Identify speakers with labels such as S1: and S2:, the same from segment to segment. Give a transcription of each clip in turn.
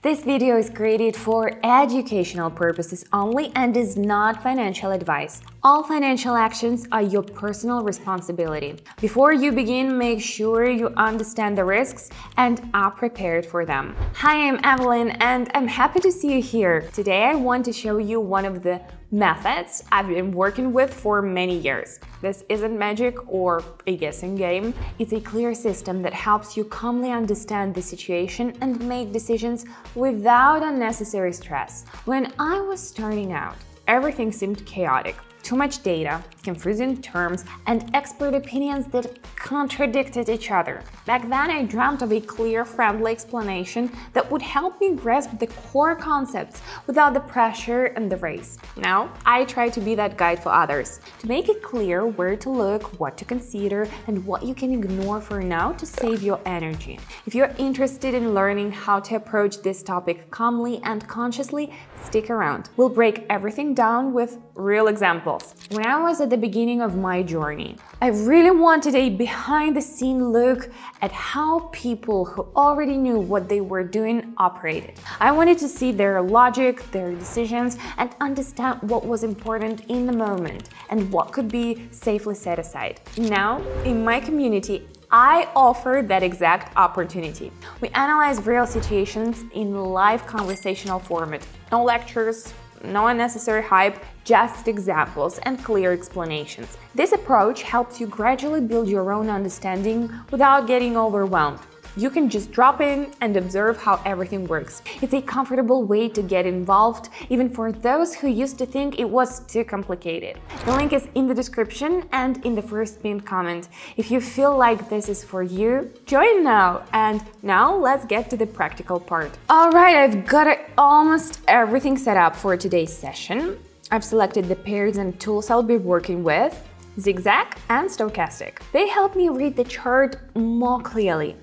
S1: This video is created for educational purposes only and is not financial advice. All financial actions are your personal responsibility. Before you begin, make sure you understand the risks and are prepared for them. Hi, I'm Evelyn and I'm happy to see you here. Today I want to show you one of the methods I've been working with for many years. This isn't magic or a guessing game. It's a clear system that helps you calmly understand the situation and make decisions without unnecessary stress. When I was starting out, everything seemed chaotic. Too much data, confusing terms, and expert opinions that contradicted each other. Back then, I dreamt of a clear, friendly explanation that would help me grasp the core concepts without the pressure and the race. Now, I try to be that guide for others, to make it clear where to look, what to consider, and what you can ignore for now to save your energy. If you're interested in learning how to approach this topic calmly and consciously, stick around. We'll break everything down with real examples. When I was at the beginning of my journey, I really wanted a behind-the-scene look at how people who already knew what they were doing operated. I wanted to see their logic, their decisions, and understand what was important in the moment and what could be safely set aside. Now, in my community, I offer that exact opportunity. We analyze real situations in live conversational format. No lectures, no unnecessary hype, just examples and clear explanations. This approach helps you gradually build your own understanding without getting overwhelmed. You can just drop in and observe how everything works. It's a comfortable way to get involved, even for those who used to think it was too complicated. The link is in the description and in the first pinned comment. If you feel like this is for you, join now. And now let's get to the practical part. Alright, I've got almost everything set up for today's session. I've selected the pairs and tools I'll be working with, Zigzag and Stochastic. They help me read the chart more clearly.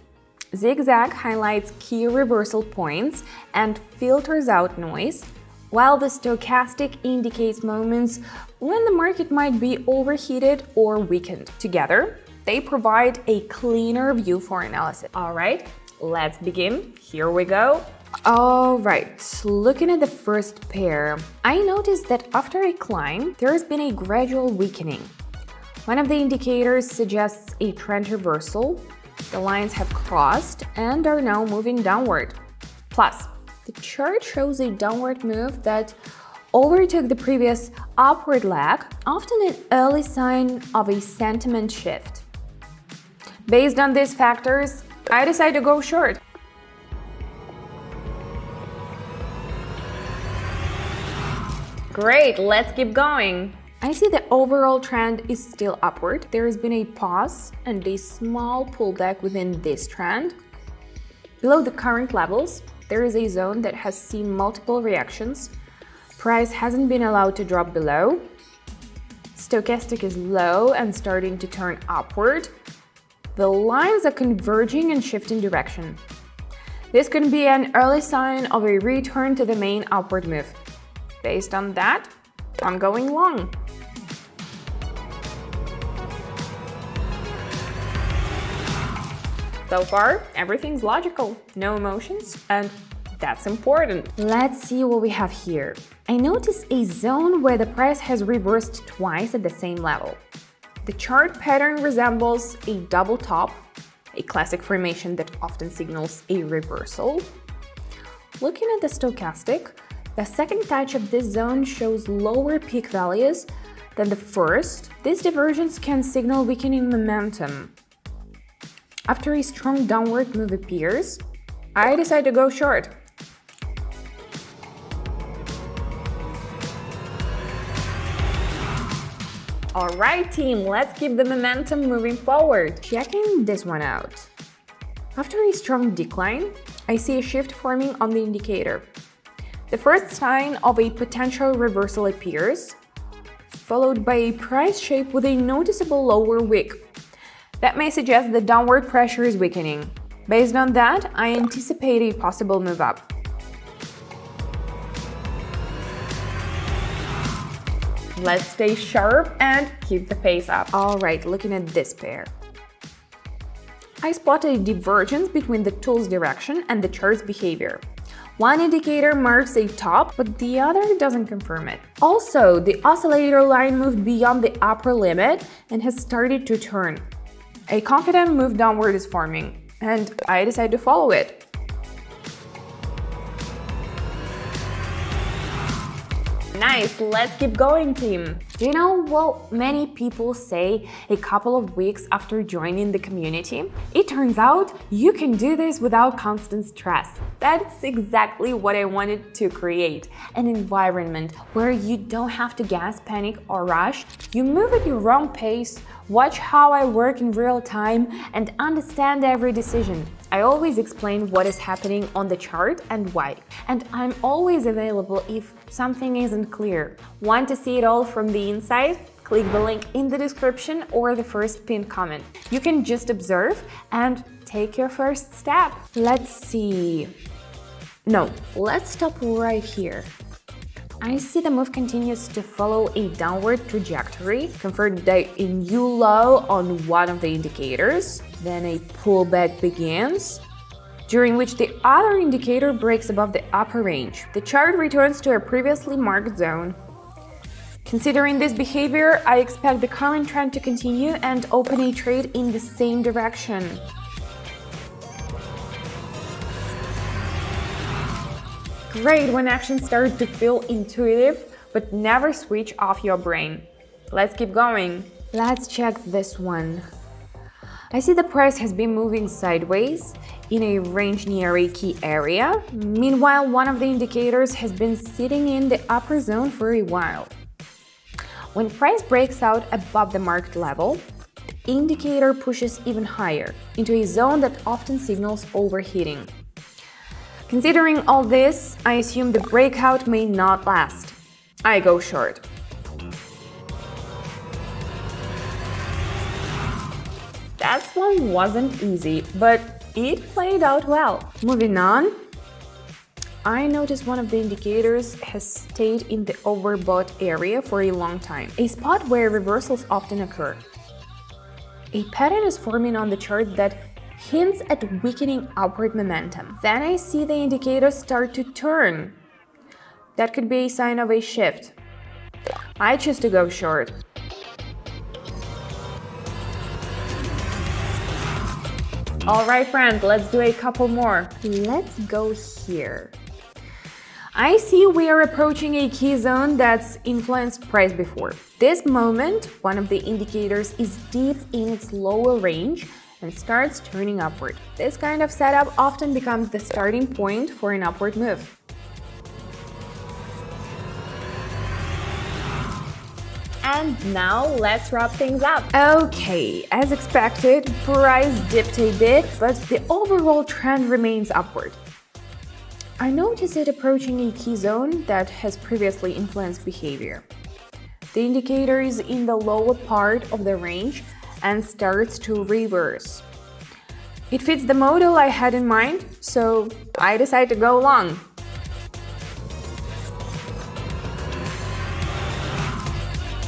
S1: Zigzag highlights key reversal points and filters out noise, while the Stochastic indicates moments when the market might be overheated or weakened. Together, they provide a cleaner view for analysis. All right, let's begin. Here we go. All right, looking at the first pair, I noticed that after a climb, there has been a gradual weakening. One of the indicators suggests a trend reversal. The lines have crossed and are now moving downward. Plus, the chart shows a downward move that overtook the previous upward leg, often an early sign of a sentiment shift. Based on these factors, I decided to go short. Great, let's keep going. I see the overall trend is still upward. There has been a pause and a small pullback within this trend. Below the current levels, there is a zone that has seen multiple reactions. Price hasn't been allowed to drop below. Stochastic is low and starting to turn upward. The lines are converging and shifting direction. This could be an early sign of a return to the main upward move. Based on that, I'm going long. So far, everything's logical, no emotions, and that's important. Let's see what we have here. I notice a zone where the price has reversed twice at the same level. The chart pattern resembles a double top, a classic formation that often signals a reversal. Looking at the Stochastic, the second touch of this zone shows lower peak values than the first. This divergence can signal weakening momentum. After a strong downward move appears, I decide to go short. Alright team, let's keep the momentum moving forward. Checking this one out. After a strong decline, I see a shift forming on the indicator. The first sign of a potential reversal appears, followed by a price shape with a noticeable lower wick. That may suggest the downward pressure is weakening. Based on that, I anticipate a possible move up. Let's stay sharp and keep the pace up. Alright, looking at this pair. I spot a divergence between the tool's direction and the chart's behavior. One indicator marks a top, but the other doesn't confirm it. Also, the oscillator line moved beyond the upper limit and has started to turn. A confident move downward is forming, and I decide to follow it. Nice, let's keep going, team. Do you know what many people say a couple of weeks after joining the community? It turns out you can do this without constant stress. That's exactly what I wanted to create, an environment where you don't have to guess, panic, or rush. You move at your own pace, watch how I work in real time, and understand every decision. I always explain what is happening on the chart and why. And I'm always available if something isn't clear. Want to see it all from the inside? Click the link in the description or the first pinned comment. You can just observe and take your first step. Let's see. No, let's stop right here. I see the move continues to follow a downward trajectory, confirmed by a new low on one of the indicators. Then a pullback begins, during which the other indicator breaks above the upper range. The chart returns to a previously marked zone. Considering this behavior, I expect the current trend to continue and open a trade in the same direction. Great when actions start to feel intuitive, but never switch off your brain. Let's keep going. Let's check this one. I see the price has been moving sideways in a range near a key area. Meanwhile, one of the indicators has been sitting in the upper zone for a while. When price breaks out above the marked level, the indicator pushes even higher into a zone that often signals overheating. Considering all this, I assume the breakout may not last. I go short. That one wasn't easy, but it played out well. Moving on, I noticed one of the indicators has stayed in the overbought area for a long time, a spot where reversals often occur. A pattern is forming on the chart that hints at weakening upward momentum. Then I see the indicators start to turn. That could be a sign of a shift. I choose to go short. Alright friends, let's do a couple more. Let's go here. I see we are approaching a key zone that's influenced price before. This moment, one of the indicators is deep in its lower range and starts turning upward. This kind of setup often becomes the starting point for an upward move. And now let's wrap things up. Okay, as expected, price dipped a bit, but the overall trend remains upward. I notice it approaching a key zone that has previously influenced behavior. The indicator is in the lower part of the range and starts to reverse. It fits the model I had in mind, so I decide to go long.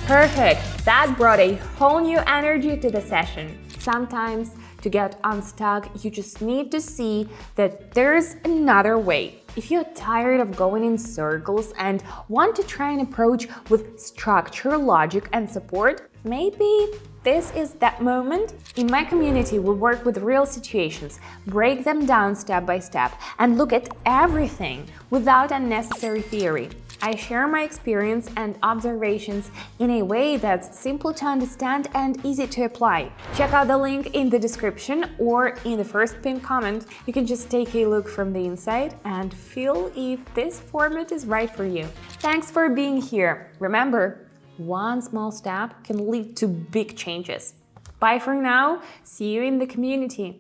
S1: Perfect! That brought a whole new energy to the session. Sometimes, to get unstuck, you just need to see that there's another way. If you're tired of going in circles and want to try an approach with structure, logic, and support, maybe this is that moment. In my community, we work with real situations, break them down step by step, and look at everything without unnecessary theory. I share my experience and observations in a way that's simple to understand and easy to apply. Check out the link in the description or in the first pinned comment. You can just take a look from the inside and feel if this format is right for you. Thanks for being here. Remember, one small step can lead to big changes. Bye for now. See you in the community.